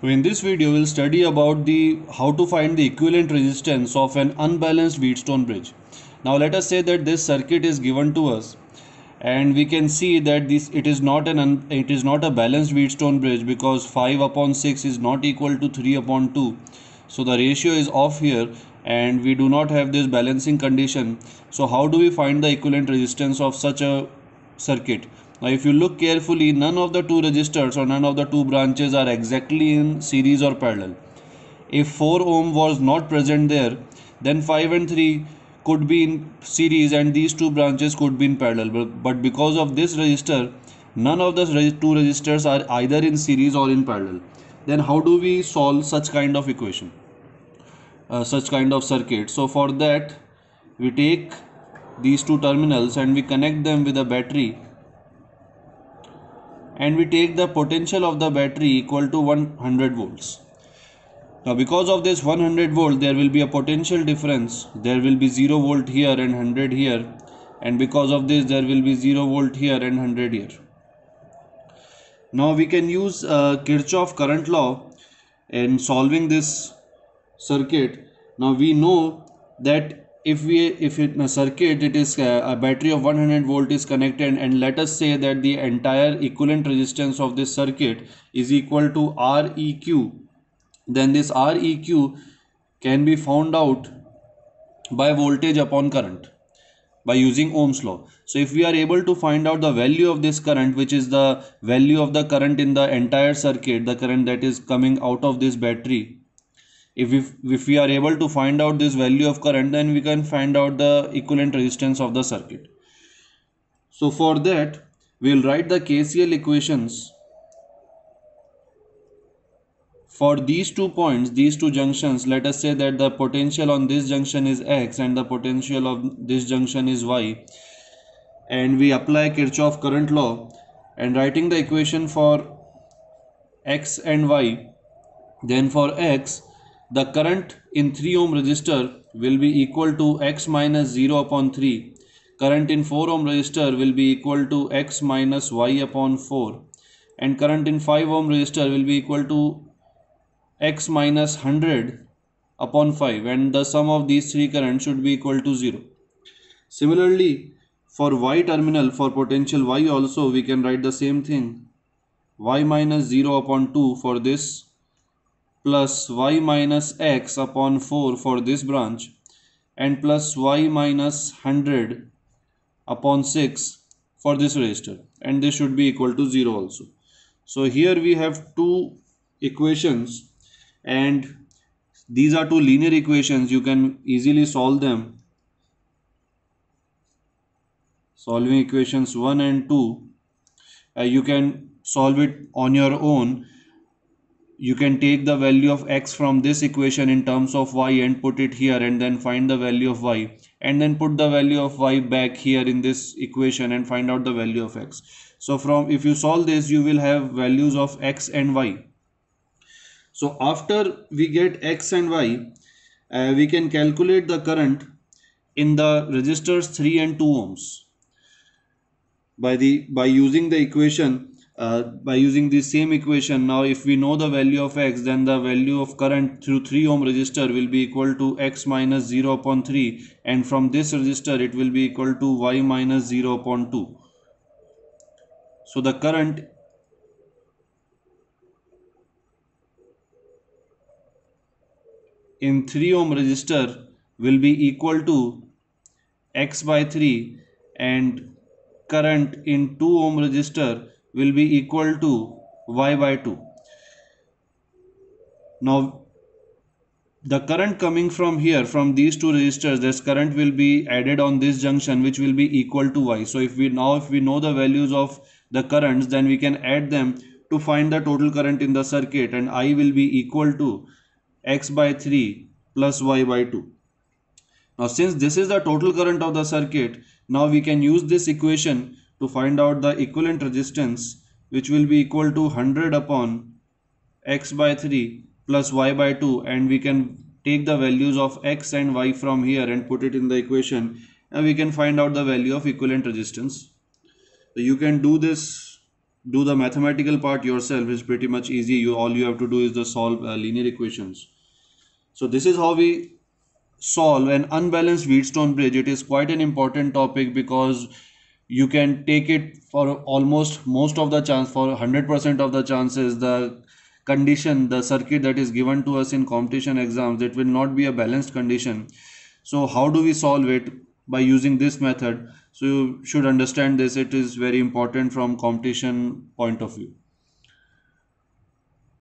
So in this video we'll study about the how to find the equivalent resistance of an unbalanced Wheatstone bridge. Now let us say that this circuit is given to us and we can see that it is not a balanced Wheatstone bridge because 5 upon 6 is not equal to 3 upon 2. So the ratio is off here and we do not have this balancing condition. So how do we find the equivalent resistance of such a circuit? Now if you look carefully, none of the two resistors or none of the two branches are exactly in series or parallel. If 4 ohm was not present there, then 5 and 3 could be in series and these two branches could be in parallel. But because of this resistor, none of the two resistors are either in series or in parallel. Then how do we solve such kind of equation, such kind of circuit? So for that, we take these two terminals and we connect them with a battery, and we take the potential of the battery equal to 100 volts. Now because of this 100 volt there will be a potential difference. There will be 0 volt here and 100 here, and because of this there will be 0 volt here and 100 here. Now we can use Kirchhoff current law in solving this circuit. Now we know that if in a circuit it is a battery of 100 volt is connected, and let us say that the entire equivalent resistance of this circuit is equal to Req, then this Req can be found out by voltage upon current by using Ohm's law. So if we are able to find out the value of this current, which is the value of the current in the entire circuit, the current that is coming out of this battery, if we are able to find out this value of current, then we can find out the equivalent resistance of the circuit. So for that we will write the KCL equations for these 2 points, these 2 junctions. Let us say that the potential on this junction is X and the potential of this junction is Y, and we apply Kirchhoff current law, and writing the equation for X and Y. Then for X, the current in 3 ohm resistor will be equal to X minus 0 upon 3. Current in 4 ohm resistor will be equal to X minus Y upon 4. And current in 5 ohm resistor will be equal to X minus 100 upon 5. And the sum of these 3 currents should be equal to 0. Similarly, for Y terminal, for potential Y also, we can write the same thing. Y minus 0 upon 2 for this, plus y minus x upon 4 for this branch, and plus y minus 100 upon 6 for this resistor, and this should be equal to 0 also. So here we have two equations, and these are two linear equations. You can easily solve them. Solving equations 1 and 2, you can solve it on your own. You can take the value of x from this equation in terms of y and put it here, and then find the value of y, and then put the value of y back here in this equation and find out the value of x. So if you solve this, you will have values of x and y. So after we get x and y, we can calculate the current in the resistors 3 and 2 ohms by using the equation, by using the same equation. Now if we know the value of x, then the value of current through 3 ohm resistor will be equal to x minus 0 upon 3, and from this resistor it will be equal to y minus 0 upon 2. So the current in 3 ohm resistor will be equal to x by 3, and current in 2 ohm resistor will be equal to y by 2. Now the current coming from here, from these two resistors, this current will be added on this junction, which will be equal to y. So if we know the values of the currents, then we can add them to find the total current in the circuit, and I will be equal to x by 3 plus y by 2. Now since this is the total current of the circuit, now we can use this equation to find out the equivalent resistance, which will be equal to 100 upon x by 3 plus y by 2, and we can take the values of x and y from here and put it in the equation, and we can find out the value of equivalent resistance. So you can do this do the mathematical part yourself is pretty much easy. All you have to do is the solve linear equations. So this is how we solve an unbalanced Wheatstone bridge. It is quite an important topic because you can take it for almost most of the chance, for 100% of the chances, the condition, the circuit that is given to us in competition exams, it will not be a balanced condition. So how do we solve it? By using this method. So you should understand this. It is very important from competition point of view.